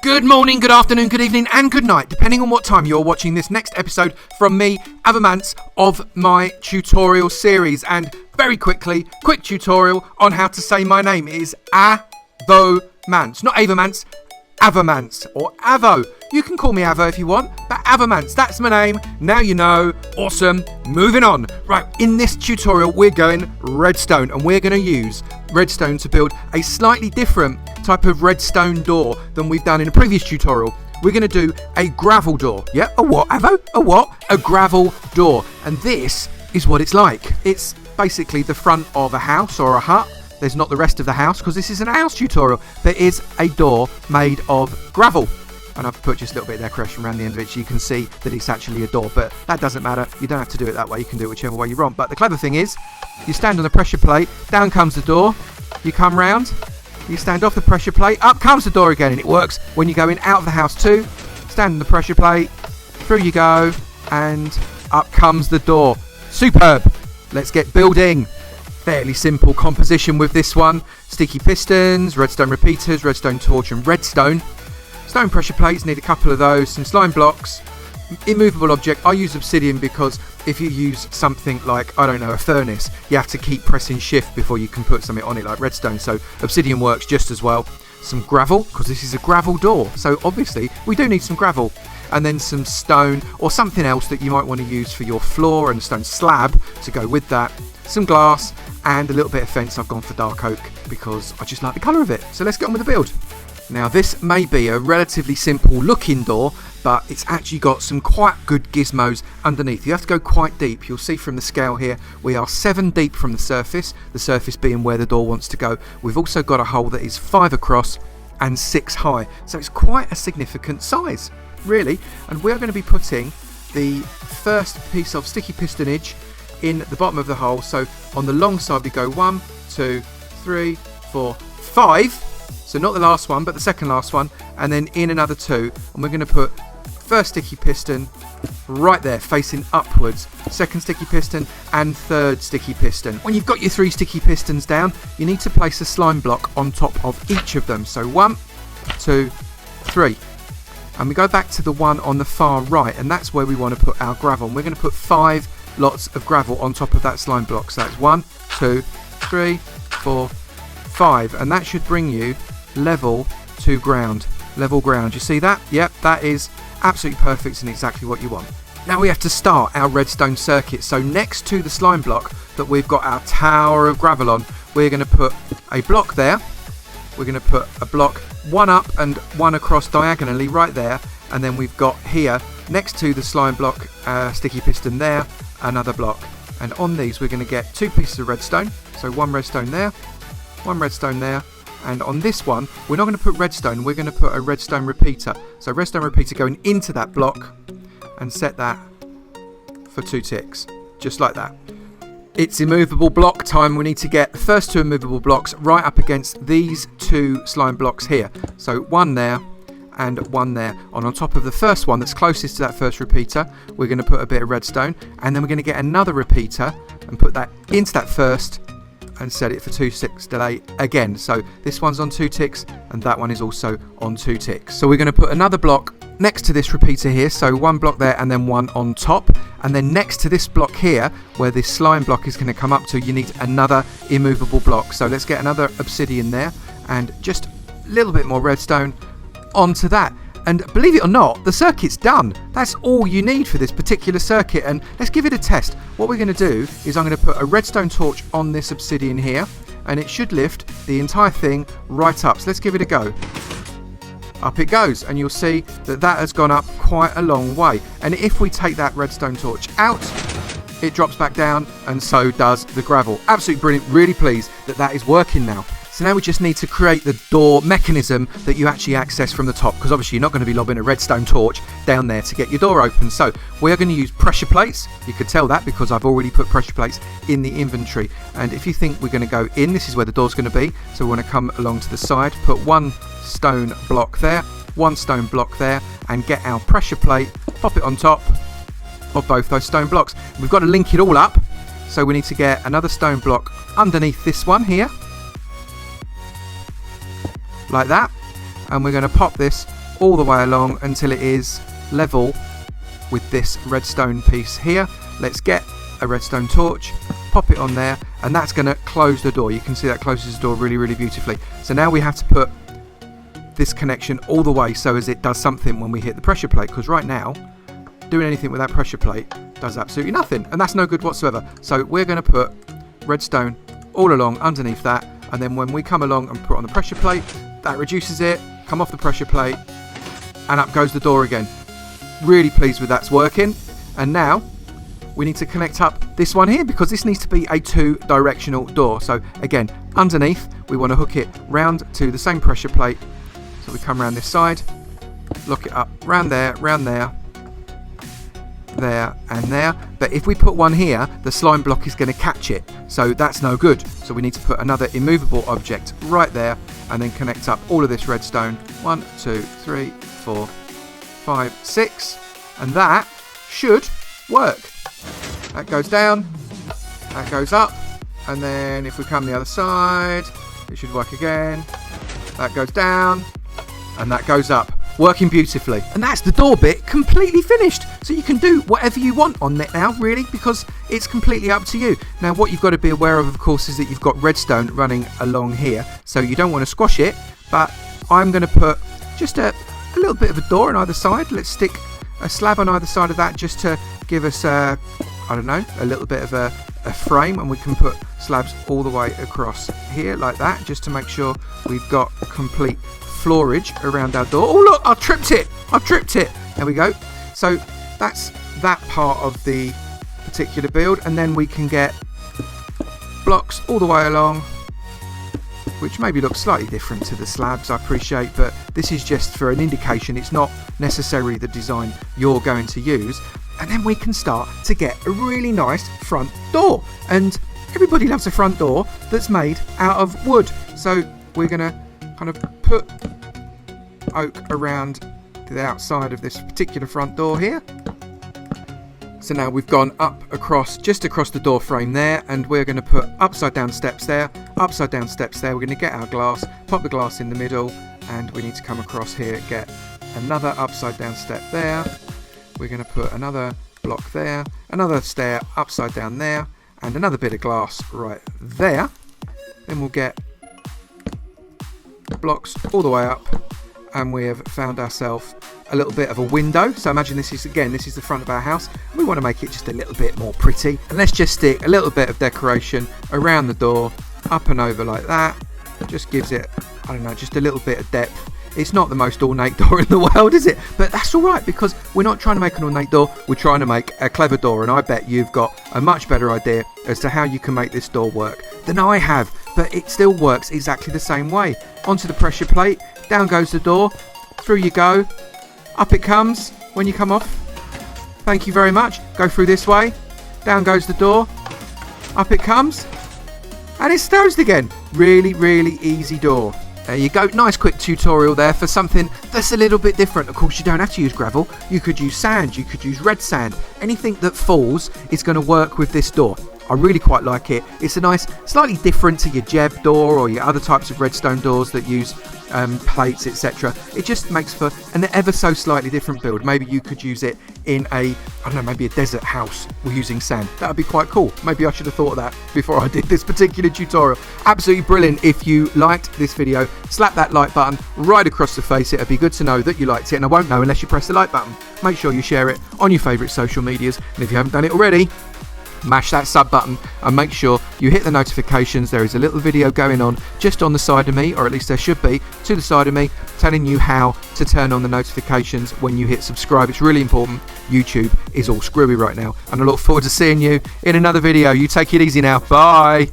Good morning, good afternoon, good evening and good night, depending on what time you're watching this next episode from me, Avomance, of my tutorial series. And very quickly, quick tutorial on how to say my name. It is Avomance, not Avomance, Avomance or Avo. You can call me Avo if you want, but Avomance, that's my name. Now you know. Awesome. Moving on. Right, in this tutorial, we're going redstone, and we're going to use redstone to build a slightly different type of redstone door than we've done in a previous tutorial. We're going to do a gravel door. Yeah, a what, Avo? A what? A gravel door. And this is what it's like. It's basically the front of a house or a hut. There's not the rest of the house because this is an house tutorial. There is a door made of gravel. And I've put just a little bit of decoration around the end of it so you can see that it's actually a door. But that doesn't matter. You don't have to do it that way. You can do it whichever way you want. But the clever thing is, you stand on the pressure plate, down comes the door. You come round, you stand off the pressure plate, up comes the door again. And it works when you're going out of the house too. Stand on the pressure plate, through you go, and up comes the door. Superb. Let's get building. Fairly simple composition with this one. Sticky pistons, redstone repeaters, redstone torch and redstone. Stone pressure plates, need a couple of those, some slime blocks. Immovable object, I use obsidian because if you use something like, I don't know, a furnace, you have to keep pressing shift before you can put something on it like redstone, so obsidian works just as well. Some gravel, because this is a gravel door, so obviously we do need some gravel. And then some stone or something else that you might want to use for your floor, and a stone slab to go with that. Some glass and a little bit of fence. I've gone for dark oak because I just like the colour of it. So let's get on with the build. Now this may be a relatively simple looking door, but it's actually got some quite good gizmos underneath. You have to go quite deep. You'll see from the scale here, we are 7 deep from the surface being where the door wants to go. We've also got a hole that is 5 across and 6 high. So it's quite a significant size, really. And we're going to be putting the first piece of sticky pistonage in the bottom of the hole. So on the long side we go 1, 2, 3, 4, 5. So not the last one, but the second last one, and then in another 2, and we're going to put first sticky piston right there facing upwards, second sticky piston and third sticky piston. When you've got your 3 sticky pistons down, you need to place a slime block on top of each of them. So 1, 2, 3. And we go back to the one on the far right, and that's where we want to put our gravel. And we're going to put 5 lots of gravel on top of that slime block. So that's 1, 2, 3, 4, 5, and that should bring you level to ground. Level ground. You see that? Yep, that is absolutely perfect and exactly what you want. Now we have to start our redstone circuit. So next to the slime block that we've got our tower of gravel on, we're going to put a block there. We're going to put a block 1 up and 1 across diagonally right there, and then we've got here next to the slime block sticky piston there another block, and on these we're going to get 2 pieces of redstone. So 1 redstone there, 1 redstone there. And on this one, we're not going to put redstone, we're going to put a redstone repeater. So redstone repeater going into that block and set that for 2 ticks. Just like that. It's immovable block time. We need to get the first 2 immovable blocks right up against these 2 slime blocks here. So 1 there and 1 there. And on top of the first one that's closest to that first repeater, we're going to put a bit of redstone. And then we're going to get another repeater and put that into that first and set it for 2 ticks delay again. So this one's on 2 ticks and that one is also on 2 ticks. So we're going to put another block next to this repeater here, so 1 block there and then 1 on top, and then next to this block here where this slime block is going to come up to, you need another immovable block. So let's get another obsidian there and just a little bit more redstone onto that. And believe it or not, the circuit's done. That's all you need for this particular circuit. And let's give it a test. What we're going to do is I'm going to put a redstone torch on this obsidian here, and it should lift the entire thing right up. So let's give it a go. Up it goes, and you'll see that that has gone up quite a long way. And if we take that redstone torch out, it drops back down, and so does the gravel. Absolutely brilliant. Really pleased that that is working now. So now we just need to create the door mechanism that you actually access from the top, because obviously you're not going to be lobbing a redstone torch down there to get your door open. So we are going to use pressure plates. You could tell that because I've already put pressure plates in the inventory. And if you think we're going to go in, this is where the door's going to be. So we want to come along to the side, put 1 stone block there, 1 stone block there, and get our pressure plate, pop it on top of both those stone blocks. We've got to link it all up. So we need to get another stone block underneath this one here, like that, and we're going to pop this all the way along until it is level with this redstone piece here. Let's get a redstone torch, pop it on there, and that's going to close the door. You can see that closes the door really, really beautifully. So now we have to put this connection all the way so as it does something when we hit the pressure plate, because right now doing anything with that pressure plate does absolutely nothing, and that's no good whatsoever. So we're going to put redstone all along underneath that, and then when we come along and put on the pressure plate, that reduces it, come off the pressure plate, and up goes the door again. Really pleased with that's working. And now we need to connect up this one here, because this needs to be a 2-directional door. So again, underneath we want to hook it round to the same pressure plate. So we come around this side, lock it up round there, there and there. But if we put one here, the slime block is going to catch it, so that's no good. So we need to put another immovable object right there, and then connect up all of this redstone. 1, 2, 3, 4, 5, 6, and that should work. That goes down, that goes up, and then if we come the other side, it should work again. That goes down, and that goes up. Working beautifully. And that's the door bit completely finished. So you can do whatever you want on it now, really, because it's completely up to you. Now what you've got to be aware of course, is that you've got redstone running along here, so you don't want to squash it. But I'm going to put just a little bit of a door on either side. Let's stick a slab on either side of that, just to give us I don't know, a little bit of a frame, and we can put slabs all the way across here like that, just to make sure we've got complete floorage around our door. Oh look, I've tripped it. There we go. So that's that part of the particular build, and then we can get blocks all the way along, which maybe looks slightly different to the slabs, I appreciate, but this is just for an indication. It's not necessarily the design you're going to use. And then we can start to get a really nice front door, and everybody loves a front door that's made out of wood. So we're gonna kind of put oak around the outside of this particular front door here. So now we've gone up across, just across the door frame there, and we're going to put upside down steps there, upside down steps there. We're going to get our glass, pop the glass in the middle, and we need to come across here, get another upside down step there. We're going to put another block there, another stair upside down there, and another bit of glass right there. Then we'll get blocks all the way up, and we have found ourselves a little bit of a window. So imagine this is the front of our house. We want to make it just a little bit more pretty, and let's just stick a little bit of decoration around the door, up and over like that. Just gives it, I don't know, just a little bit of depth. It's not the most ornate door in the world, is it? But that's all right, because we're not trying to make an ornate door, we're trying to make a clever door, and I bet you've got a much better idea as to how you can make this door work than I have. But it still works exactly the same way. Onto the pressure plate, down goes the door, through you go, up it comes when you come off. Thank you very much. Go through this way, down goes the door, up it comes, and it's closed again. Really, really easy door. There you go, nice quick tutorial there for something that's a little bit different. Of course, you don't have to use gravel, you could use sand, you could use red sand. Anything that falls is going to work with this door. I really quite like it. It's a nice, slightly different to your Jeb door or your other types of redstone doors that use plates, etc. It just makes for an ever so slightly different build. Maybe you could use it in a, I don't know, maybe a desert house using sand. That would be quite cool. Maybe I should have thought of that before I did this particular tutorial. Absolutely brilliant. If you liked this video, slap that like button right across the face. It'd be good to know that you liked it, and I won't know unless you press the like button. Make sure you share it on your favourite social medias, and if you haven't done it already, mash that sub button and make sure you hit the notifications. There is a little video going on just on the side of me, or at least there should be, to the side of me, telling you how to turn on the notifications when you hit subscribe. It's really important. YouTube is all screwy right now, and I look forward to seeing you in another video. You take it easy now. Bye.